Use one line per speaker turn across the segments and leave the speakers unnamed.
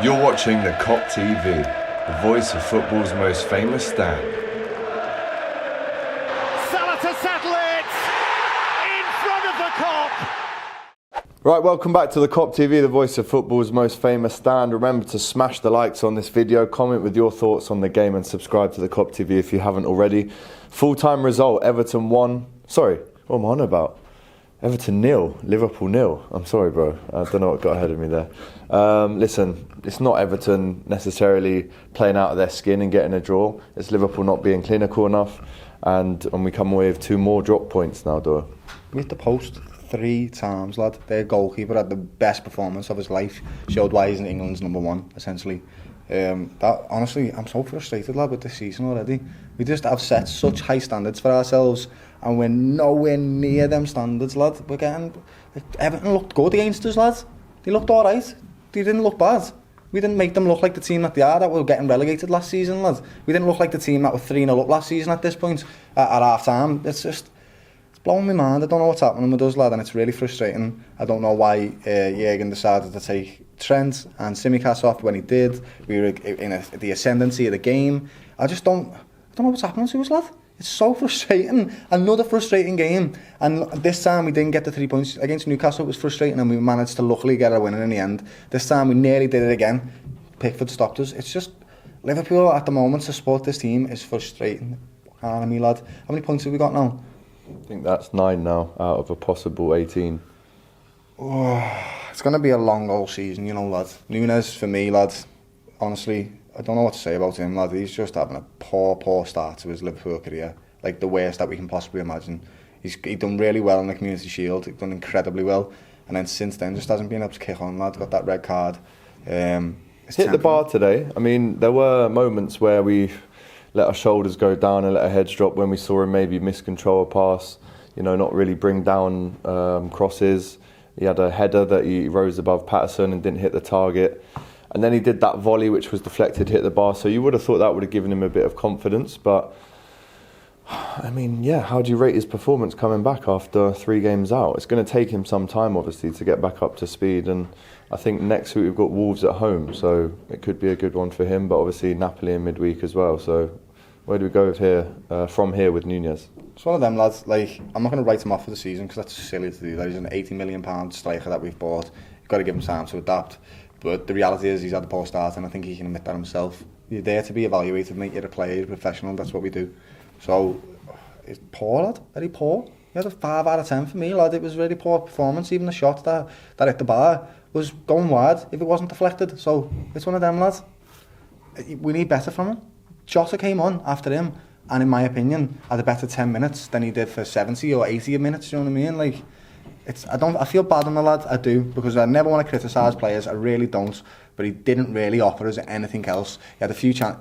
You're watching the Kop TV, the voice of football's most famous stand.
Salah to settle it in front of the Kop.
Right, welcome back to the Kop TV, the voice of football's most famous stand. Remember to smash the likes on this video, comment with your thoughts on the game and subscribe to the Kop TV if you haven't already. Full-time result, Everton 1. Sorry, what am I on about? Everton 0, Liverpool 0. I'm sorry, bro. I don't know what got ahead of me there. Listen, it's not Everton necessarily playing out of their skin and getting a draw. It's Liverpool not being clinical enough. And we come away with 2 more drop points now, Doyle.
We hit the post 3 times, lad. Their goalkeeper had the best performance of his life. Showed why he's England's #1, essentially. Honestly, I'm so frustrated, lad, with this season already. We just have set such high standards for ourselves, and we're nowhere near them standards, lad. Everton looked good against us, lad. They looked all right. They didn't look bad. We didn't make them look like the team that they are, that were getting relegated last season, lad. We didn't look like the team that were 3-0 up last season at this point, at half time. It's blowing my mind. I don't know what's happening with us, lad, and it's really frustrating. I don't know why Jürgen decided to take Trent and Tsimikas off when he did. We were in the ascendancy of the game. I don't know what's happening to us, lad. It's so frustrating. Another frustrating game. And this time we didn't get the 3 points against Newcastle. It was frustrating, and we managed to luckily get a win in the end. This time we nearly did it again. Pickford stopped us. It's just Liverpool at the moment to support this team is frustrating. Me, lad. How many points have we got now?
I think that's 9 now out of a possible 18.
Oh, it's going to be a long old season, you know, lad. Nunez, for me, lad, honestly, I don't know what to say about him, lad. He's just having a poor start to his Liverpool career. Like, the worst that we can possibly imagine. He's done really well in the Community Shield. He's done incredibly well. And then since then, just hasn't been able to kick on, lad. Got that red card.
Hit the bar today. I mean, there were moments where we let our shoulders go down and let our heads drop when we saw him maybe miscontrol a pass, you know, not really bring down crosses. He had a header that he rose above Patterson and didn't hit the target. And then he did that volley which was deflected, hit the bar. So you would have thought that would have given him a bit of confidence. But, I mean, yeah, how do you rate his performance coming back after 3 games out? It's going to take him some time, obviously, to get back up to speed. And I think next week we've got Wolves at home, so it could be a good one for him. But obviously Napoli in midweek as well. So where do we go from here with Nuñez?
It's one of them, lads. Like, I'm not going to write him off for the season because that's silly to do. That. He's an £80 million striker that we've bought. You've got to give him time to adapt. But the reality is he's had a poor start, and I think he can admit that himself. You're there to be evaluated, mate. You're a player, you're a professional. That's what we do. So it's poor, lad. Very poor. He had a 5 out of 10 for me, lad. It was a really poor performance. Even the shot that hit the bar was going wide if it wasn't deflected. So it's one of them, lads. We need better from him. Jota came on after him, and in my opinion, had a better 10 minutes than he did for 70 or 80 minutes. You know what I mean? Like, I feel bad on the lad. I do, because I never want to criticise players. I really don't. But he didn't really offer us anything else. He had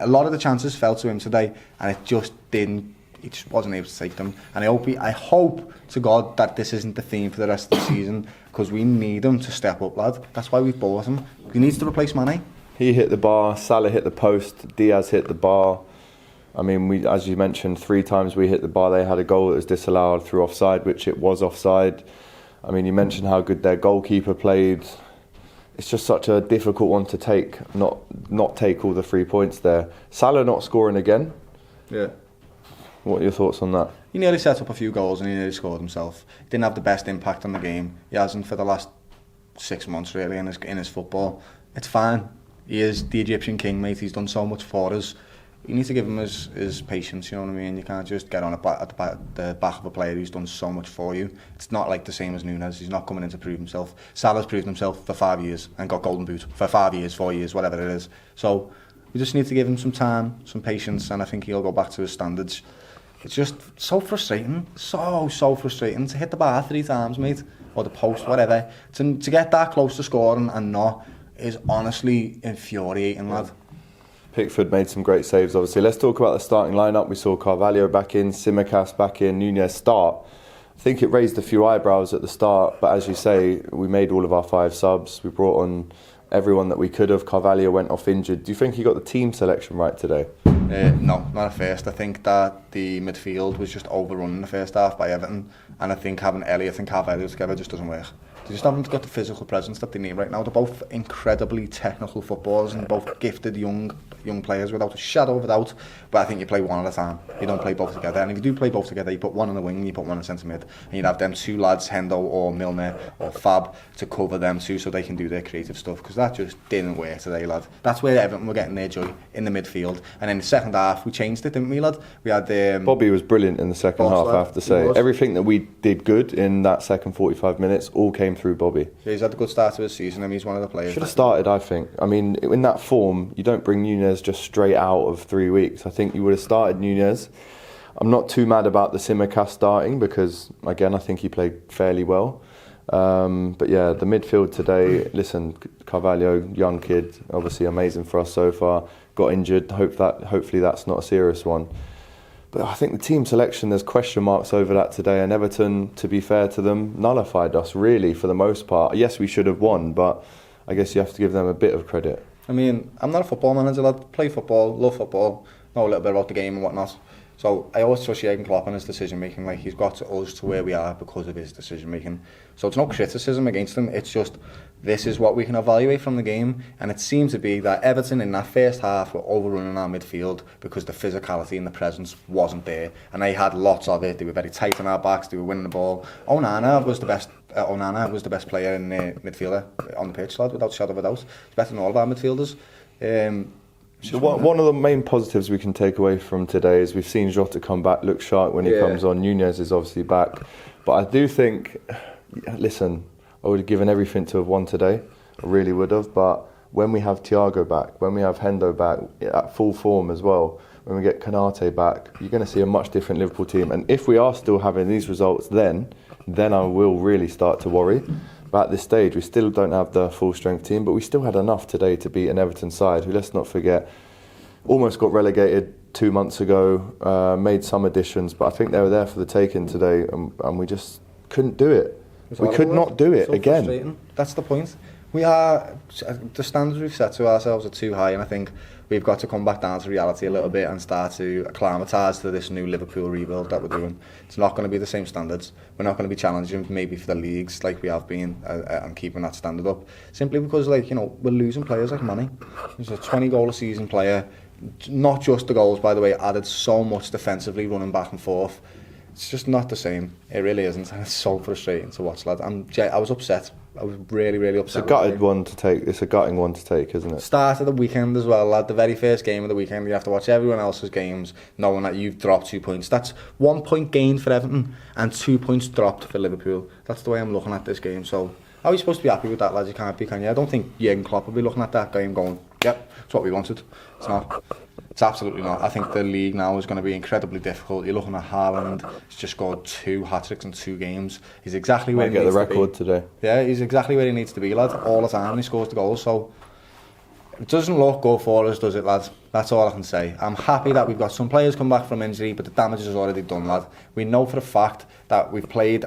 a lot of the chances fell to him today, and it just didn't. He just wasn't able to take them. And I hope to God that this isn't the theme for the rest of the season, because we need him to step up, lad. That's why we've bought him. He needs to replace Mane.
He hit the bar, Salah hit the post, Diaz hit the bar. I mean, as you mentioned, 3 times we hit the bar. They had a goal that was disallowed through offside, which it was offside. I mean, you mentioned how good their goalkeeper played. It's just such a difficult one to take, not take all the 3 points there. Salah not scoring again.
Yeah.
What are your thoughts on that?
He nearly set up a few goals and he nearly scored himself. He didn't have the best impact on the game. He hasn't for the last 6 months, really, in his football. It's fine. He is the Egyptian king, mate. He's done so much for us. You need to give him his patience, you know what I mean? You can't just get on at the back of a player who's done so much for you. It's not like the same as Nunez. He's not coming in to prove himself. Salah's proved himself for 5 years and got Golden Boot for 5 years, 4 years, whatever it is. So we just need to give him some time, some patience, and I think he'll go back to his standards. It's just so frustrating, so frustrating to hit the bar 3 times, mate, or the post, whatever. To get that close to scoring and not is honestly infuriating, lad.
Pickford made some great saves, obviously. Let's talk about the starting lineup. We saw Carvalho back in, Tsimikas back in, Nuñez start. I think it raised a few eyebrows at the start, but as you say, we made all of our 5 subs. We brought on everyone that we could have. Carvalho went off injured. Do you think he got the team selection right today?
No, not at first. I think that the midfield was just overrun in the first half by Everton, and I think having Elliott and Carvalho together just doesn't work. They just haven't got the physical presence that they need right now. They're both incredibly technical footballers and both gifted young players without a shadow of a doubt. But I think you play one at a time. You don't play both together. And if you do play both together, you put one on the wing and you put one in centre mid. And you'd have them two lads, Hendo or Milner or Fab, to cover them two so they can do their creative stuff. Because that just didn't work today, lad. That's where Everton were getting their joy, in the midfield. And in the second half, we changed it, didn't we, lad? We had
Bobby was brilliant in the second half, I have to say. Everything that we did good in that second 45 minutes all came through Bobby.
Yeah, he's had a good start to his season and he's one of the players.
Should have started, I think. I mean, in that form, you don't bring Nunez just straight out of 3 weeks. I think you would have started Nunez. I'm not too mad about the Simicast starting because, again, I think he played fairly well. But yeah, the midfield today, listen, Carvalho, young kid, obviously amazing for us so far, got injured. Hopefully that's not a serious one. But I think the team selection, there's question marks over that today, and Everton, to be fair to them, nullified us really for the most part. Yes, we should have won, but I guess you have to give them a bit of credit.
I mean, I'm not a football manager, lad. Play football, love football, know a little bit about the game and whatnot. So I always trust Jurgen Klopp in his decision making. Like, he's got us to where we are because of his decision making. So it's no criticism against him. It's just, this is what we can evaluate from the game. And it seemed to be that Everton in that first half were overrunning our midfield because the physicality and the presence wasn't there. And they had lots of it. They were very tight on our backs. They were winning the ball. Onana was the best player in the midfielder on the pitch, lad, without a shadow of a doubt. He's better than all of our midfielders.
So one of the main positives we can take away from today is we've seen Jota come back, look sharp when he comes on. Nuñez is obviously back. But I do think, listen, I would have given everything to have won today. I really would have. But when we have Thiago back, when we have Hendo back at full form as well, when we get Kanate back, you're going to see a much different Liverpool team. And if we are still having these results then I will really start to worry. But at this stage, we still don't have the full strength team, but we still had enough today to beat an Everton side who, let's not forget, almost got relegated 2 months ago, made some additions, but I think they were there for the taking today, and we just couldn't do it. We could not do it again.
That's the point. The standards we've set to ourselves are too high, and I think we've got to come back down to reality a little bit and start to acclimatise to this new Liverpool rebuild that we're doing. It's not going to be the same standards. We're not going to be challenging maybe for the leagues like we have been and keeping that standard up. Simply because, like, you know, we're losing players like Manny. He's a 20-goal-a-season player. Not just the goals, by the way, added so much defensively, running back and forth. It's just not the same. It really isn't, and it's so frustrating to watch, lad. I was upset. I was really, really upset.
It's a gutted one to take. It's a gutting one to take, isn't it?
Start of the weekend as well, lad. The very first game of the weekend, you have to watch everyone else's games, knowing that you've dropped 2 points. That's 1 point gained for Everton and 2 points dropped for Liverpool. That's the way I'm looking at this game. So, how are you supposed to be happy with that, lad? You can't be, can you? I don't think Jurgen Klopp will be looking at that game going, yep, it's what we wanted. It's not. It's absolutely not. I think the league now is going to be incredibly difficult. You're looking at Haaland. He's just scored 2 hat-tricks in 2 games. He's exactly where he needs to be.
Might get the record today.
Yeah, he's exactly where he needs to be, lad. All the time he scores the goals. So it doesn't look good for us, does it, lad? That's all I can say. I'm happy that we've got some players come back from injury, but the damage is already done, lad. We know for a fact that we've played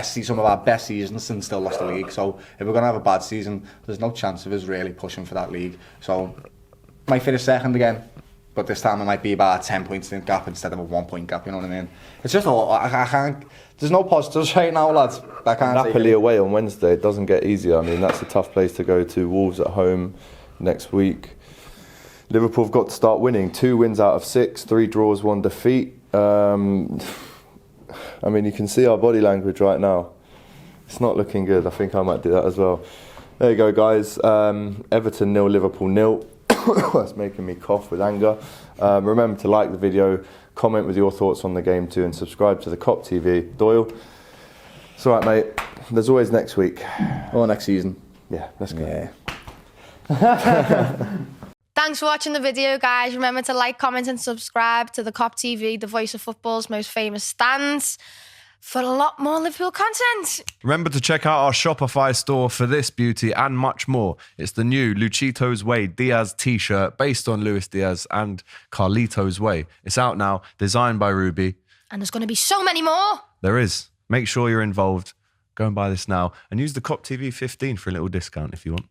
some of our best seasons and still lost the league. So if we're going to have a bad season, there's no chance of us really pushing for that league. So might finish second again, but this time it might be about a 10 points gap instead of a 1 point gap, you know what I mean? It's just I can't, there's no positives right now, lads. I can't.
Napoli away on Wednesday, it doesn't get easier. I mean, that's a tough place to go to. Wolves at home next week. Liverpool have got to start winning. 2 wins out of 6, 3 draws, 1 defeat. I mean, you can see our body language right now. It's not looking good. I think I might do that as well. There you go, guys. Everton 0, Liverpool 0. That's making me cough with anger. Remember to like the video, comment with your thoughts on the game too, and subscribe to the Kop TV. Doyle, it's all right, mate. There's always next week.
Or next season.
Yeah, let's go.
Yeah.
Thanks for watching the video, guys. Remember to like, comment and subscribe to the Kop TV, the voice of football's most famous stands, for a lot more Liverpool content.
Remember to check out our Shopify store for this beauty and much more. It's the new Luchito's Way Diaz t-shirt based on Luis Diaz and Carlito's Way. It's out now, designed by Ruby.
And there's going to be so many more.
There is. Make sure you're involved. Go and buy this now and use the Kop TV 15 for a little discount if you want.